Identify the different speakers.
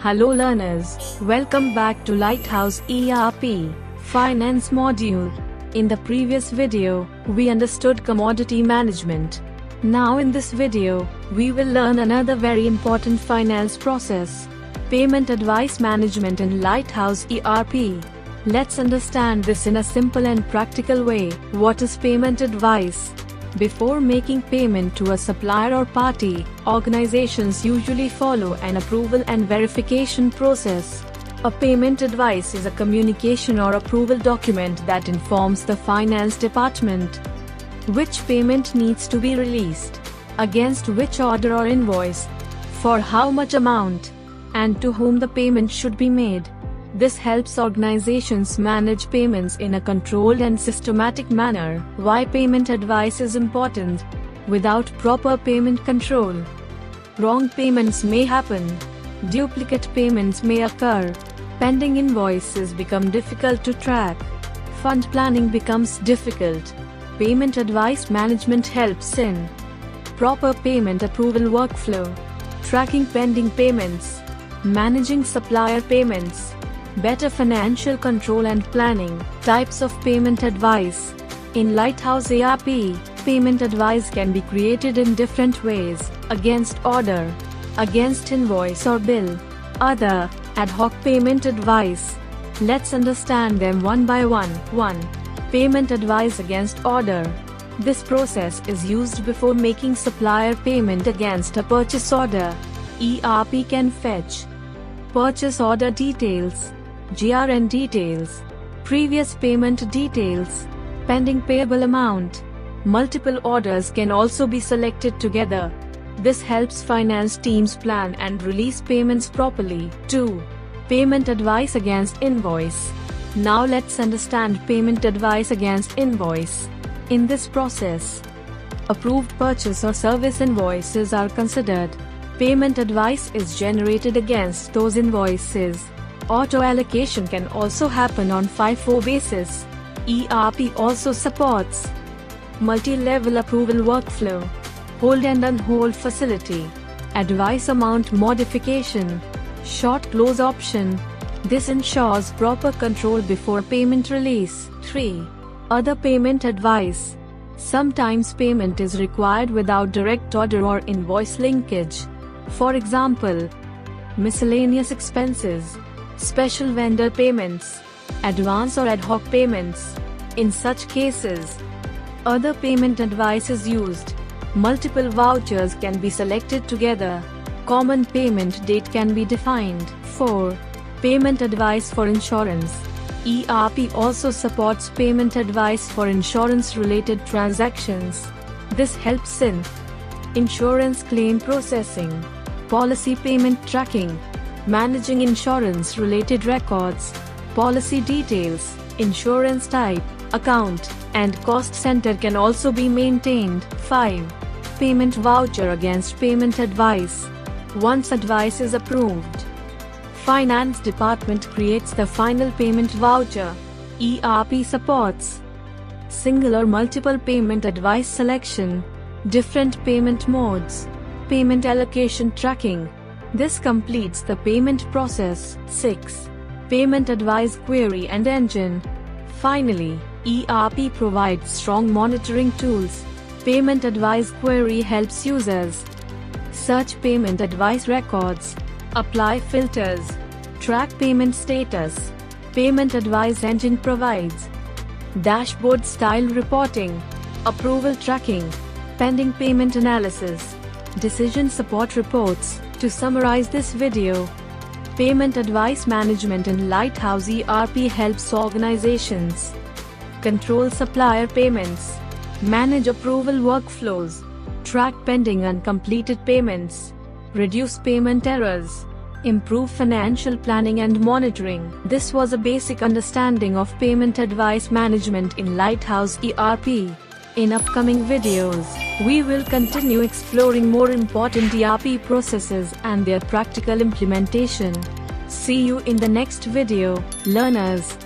Speaker 1: Hello learners, welcome back to Lighthouse ERP Finance module. In the previous video, we understood commodity management. Now in this video, we will learn another very important finance process, payment advice management in Lighthouse ERP. Let's understand this in a simple and practical way. What is payment advice? Before making payment to a supplier or party, organizations usually follow an approval and verification process. A payment advice is a communication or approval document that informs the finance department which payment needs to be released, against which order or invoice, for how much amount, and to whom the payment should be made. This helps organizations manage payments in a controlled and systematic manner. Why payment advice is important? Without proper payment control, wrong payments may happen, duplicate payments may occur, pending invoices become difficult to track, fund planning becomes difficult. Payment advice management helps in proper payment approval workflow, tracking pending payments, managing supplier payments, better financial control and planning. Types of payment advice. In Lighthouse ERP, payment advice can be created in different ways: against order, against invoice or bill, other, ad hoc payment advice. Let's understand them one by one. 1. Payment advice against order. This process is used before making supplier payment against a purchase order. ERP can fetch purchase order details, GRN details, previous payment details, pending payable amount. Multiple orders can also be selected together. This helps finance teams plan and release payments properly. 2. Payment advice against invoice. Now let's understand payment advice against invoice. In this process, approved purchase or service invoices are considered. Payment advice is generated against those invoices. Auto allocation can also happen on FIFO basis. ERP also supports multi-level approval workflow, hold and unhold facility, advice amount modification, short close option. This ensures proper control before payment release. 3. Other payment advice. Sometimes payment is required without direct order or invoice linkage. For example, miscellaneous expenses, special vendor payments, advance or ad hoc payments. In such cases, other payment advice is used. Multiple vouchers can be selected together. Common payment date can be defined. 4. Payment advice for insurance. ERP also supports payment advice for insurance-related transactions. This helps in insurance claim processing, policy payment tracking, managing insurance-related records, policy details, insurance type, account, and cost center can also be maintained. 5. Payment voucher against payment advice. Once advice is approved, Finance Department creates the final payment voucher. ERP supports single or multiple payment advice selection, different payment modes, payment allocation tracking. This completes the payment process. 6. Payment advice query and engine. Finally, ERP provides strong monitoring tools. Payment advice query helps users search payment advice records, apply filters, track payment status. Payment advice engine provides dashboard style reporting, approval tracking, pending payment analysis, decision support reports. To summarize this video, payment advice management in Lighthouse ERP helps organizations control supplier payments, manage approval workflows, track pending and completed payments, reduce payment errors, improve financial planning and monitoring. This was a basic understanding of payment advice management in Lighthouse ERP. In upcoming videos, we will continue exploring more important ERP processes and their practical implementation. See you in the next video, learners.